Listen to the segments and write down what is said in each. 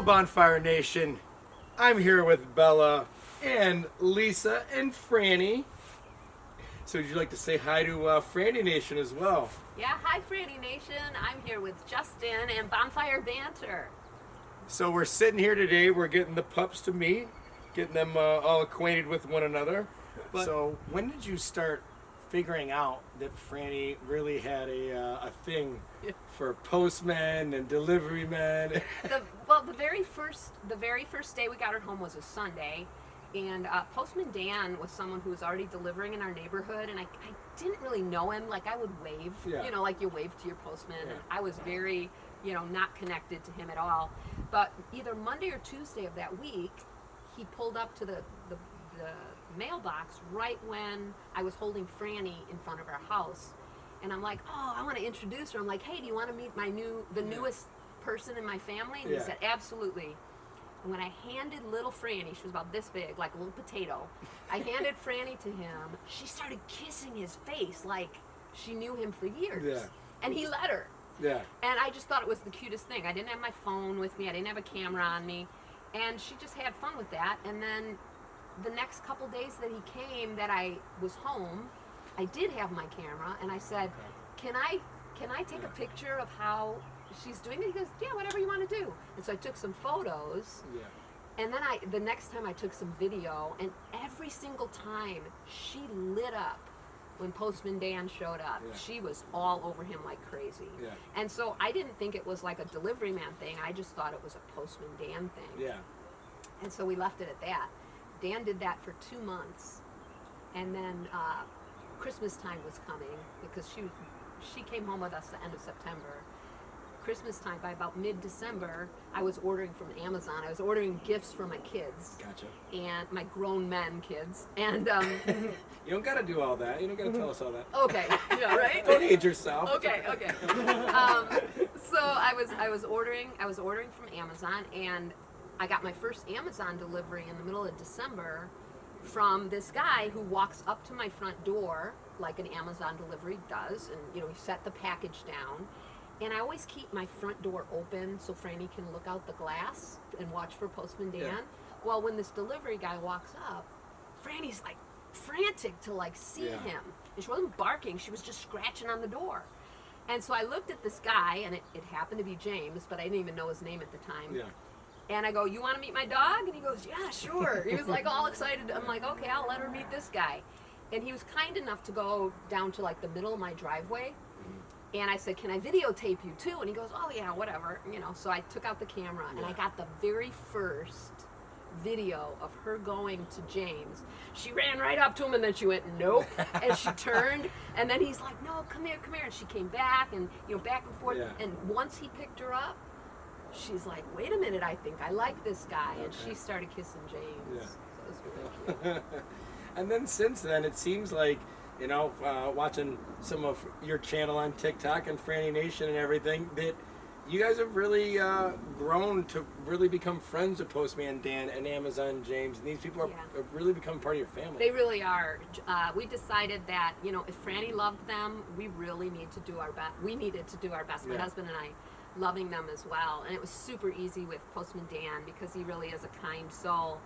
Hello, Bonfire Nation. I'm here with Bella and Lisa and Franny. So would you like to say hi to Franny Nation as well? Yeah, hi Franny Nation. I'm here with Justin and Bonfire Banter. So we're sitting here today. We're getting the pups to meet, getting them all acquainted with one another. So when did you start figuring out that Franny really had a thing for postmen and delivery men? The very first day we got her home was a Sunday, and Postman Dan was someone who was already delivering in our neighborhood, and I didn't really know him. Like I would wave, like you wave to your postman, and I was very, not connected to him at all. But either Monday or Tuesday of that week, he pulled up to the mailbox right when I was holding Franny in front of our house, and I'm like, oh, I want to introduce her. I'm like, hey, do you want to meet the newest person in my family? And he said, absolutely. And when I handed little Franny, she was about this big, like a little potato, I handed Franny to him, she started kissing his face like she knew him for years. Yeah. And he let her. Yeah. And I just thought it was the cutest thing. I didn't have my phone with me, I didn't have a camera on me, and she just had fun with that. And then the next couple days that he came, that I was home, I did have my camera, and I said, can I take a picture of how she's doing it? He goes, yeah, whatever you want to do. And so I took some photos, and then the next time I took some video, and every single time she lit up when Postman Dan showed up. She was all over him like crazy. And so I didn't think it was like a delivery man thing, I just thought it was a Postman Dan thing. And so we left it at that. Dan did that for 2 months, and then Christmas time was coming because she came home with us the end of September. Christmas time, by about mid-December, I was ordering from Amazon. I was ordering gifts for my kids. Gotcha. And my grown men kids. And you don't gotta do all that. You don't gotta tell us all that. Okay, yeah, right. Don't age yourself. Okay. So I was ordering from Amazon, and I got my first Amazon delivery in the middle of December from this guy who walks up to my front door like an Amazon delivery does, and he set the package down. And I always keep my front door open so Franny can look out the glass and watch for Postman Dan. Well, when this delivery guy walks up, Franny's like frantic to see him. And she wasn't barking, she was just scratching on the door. And so I looked at this guy, and it happened to be James, but I didn't even know his name at the time. And I go, you want to meet my dog? And he goes, yeah, sure. He was like all excited. I'm like, okay, I'll let her meet this guy. And he was kind enough to go down to the middle of my driveway. And I said, can I videotape you too? And he goes, oh yeah, whatever. So I took out the camera, and I got the very first video of her going to James. She ran right up to him, and then she went, nope. And she turned, and then he's like, no, come here. And she came back, and back and forth. And once he picked her up, she's like, wait a minute, I think I like this guy. And she started kissing James. So it was really cute. And then since then, it seems like, watching some of your channel on TikTok and Franny Nation and everything, that you guys have really grown to really become friends with Postman Dan and Amazon James. And these people have really become part of your family. They really are. We decided that, if Franny loved them, we really need to do our best. We needed to do our best. My husband and I, loving them as well. And it was super easy with Postman Dan because he really is a kind soul,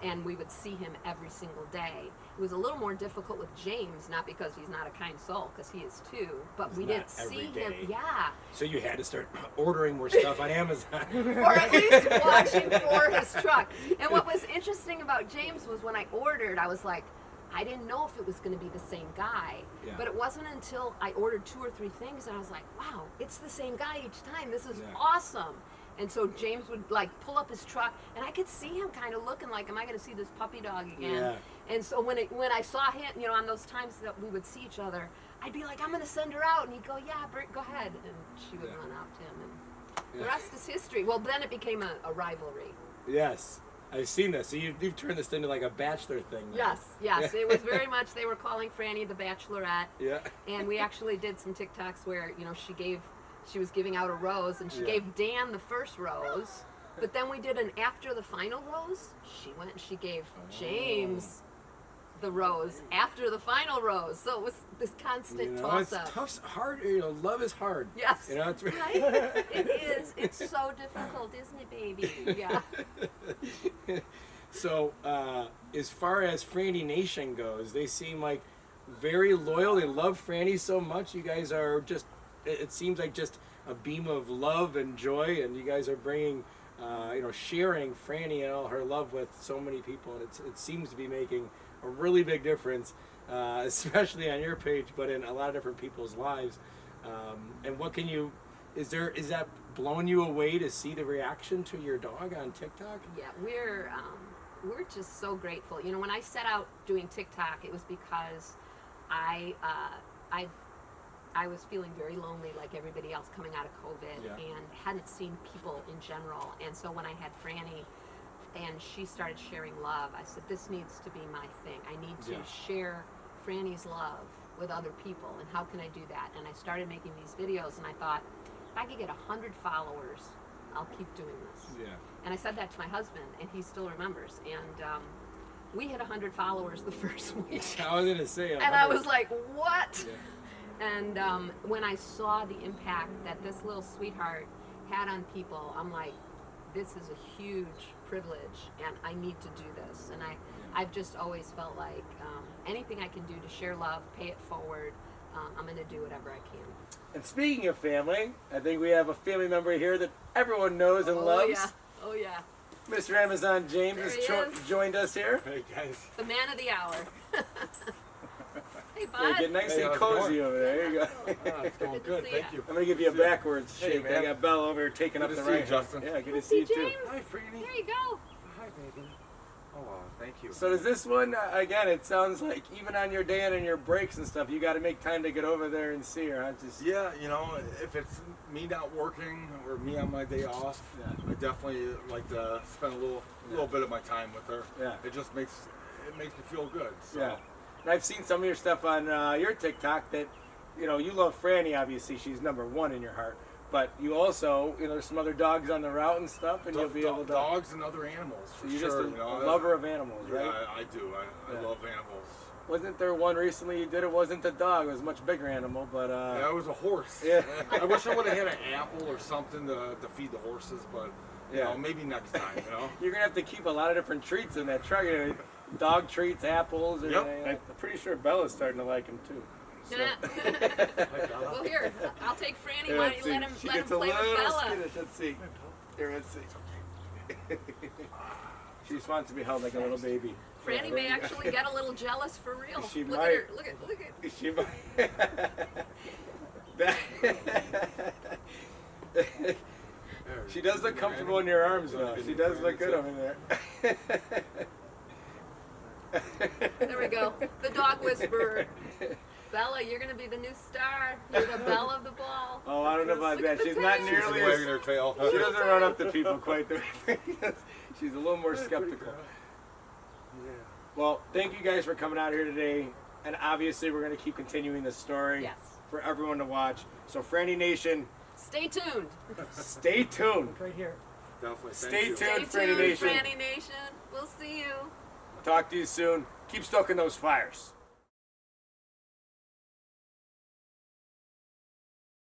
and we would see him every single day. It was a little more difficult with James, not because he's not a kind soul, because he is too, but we didn't see him. So you had to start ordering more stuff on Amazon. Or at least watching for his truck. And what was interesting about James was when I ordered, I was like, I didn't know if it was going to be the same guy. But it wasn't until I ordered 2 or 3 things, and I was like, wow, it's the same guy each time. This is awesome. And so James would pull up his truck, and I could see him kind of looking like, am I going to see this puppy dog again? And so when I saw him, on those times that we would see each other, I'd be like, I'm going to send her out. And he'd go, yeah, Bert, go ahead. And she would run out to him. And the rest is history. Well, then it became a rivalry. Yes. I've seen this. So you've turned this into like a bachelor thing now. Yes. It was very much, they were calling Franny the Bachelorette. And we actually did some TikToks where, she was giving out a rose, and she gave Dan the first rose, but then we did an after the final rose, she went and she gave James the rose after the final rose. So it was this constant It's toss-up. tough, hard. Love is hard. Yes. It's Right? It is. It's so difficult, isn't it, baby? Yeah. So, as far as Franny Nation goes, they seem like very loyal. They love Franny so much. You guys are just, it seems like just a beam of love and joy, and you guys are bringing, sharing Franny and all her love with so many people. And it seems to be making a really big difference, especially on your page, but in a lot of different people's lives. And what can you, is that blowing you away to see the reaction to your dog on TikTok? Yeah, we're just so grateful. When I set out doing TikTok, it was because I was feeling very lonely, like everybody else coming out of COVID, and hadn't seen people in general. And so when I had Franny, and she started sharing love, I said, this needs to be my thing. I need to share Franny's love with other people, and how can I do that? And I started making these videos, and I thought, if I could get 100 followers, I'll keep doing this. Yeah. And I said that to my husband, and he still remembers. And we hit 100 followers the first week. I was gonna say. And I was like, what? Yeah. And when I saw the impact that this little sweetheart had on people, I'm like, this is a huge privilege, and I need to do this. And I've just always felt like anything I can do to share love, pay it forward, I'm going to do whatever I can. And speaking of family, I think we have a family member here that everyone knows and loves. Yeah. Oh, yeah. Mr. Amazon James has joined us here. Hey, guys. The man of the hour. Hey, bud. Yeah, get nice and cozy over there. There you go. It's going good. Thank you. I'm going to give you a backwards shake. man. I got Bella over here taking up the to see right you, Justin. Yeah, good to see See you too. James. Hi, Franny. There you go. Hi, baby. Oh, thank you. So does this one, again, it sounds like even on your day and on your breaks and stuff, you got to make time to get over there and see her, huh? Yeah, if it's me not working or me on my day off, I definitely like to spend a little bit of my time with her. Yeah. It just makes me feel good. So. Yeah. And I've seen some of your stuff on your TikTok that, you love Franny, obviously. She's number one in your heart. But you also, there's some other dogs on the route and stuff, and you'll be able to... Dogs and other animals, for you're sure. just a lover of animals, right? Yeah, I do. I love animals. Wasn't there one recently you did? It wasn't a dog. It was a much bigger animal, but... Yeah, it was a horse. Yeah. I wish I would have had an apple or something to feed the horses, but, maybe next time, You're going to have to keep a lot of different treats in that truck. Dog treats, apples, or I'm pretty sure Bella's starting to like them, too. So. Well, here, I'll take Franny. Why don't you let him play with Bella? Skittish. Let's see. Here, let's see. She just wants to be held like a little baby. Franny may actually get a little jealous for real. She look might. at her. Look at. She might. She does look comfortable in your arms, though. She does look good over there. There we go. The dog whisperer. Bella, you're going to be the new star. You're the belle of the ball. Oh, I don't know about that. She's not nearly She's wagging her tail. She doesn't run up to people quite the way. She's a little more skeptical. Yeah. Well, thank you guys for coming out here today. And obviously, we're going to keep continuing this story for everyone to watch. So, Franny Nation, stay tuned. Stay tuned. Right here. Definitely. Stay tuned, Stay tuned, Franny Nation. Franny Nation. We'll see you. Talk to you soon. Keep stoking those fires.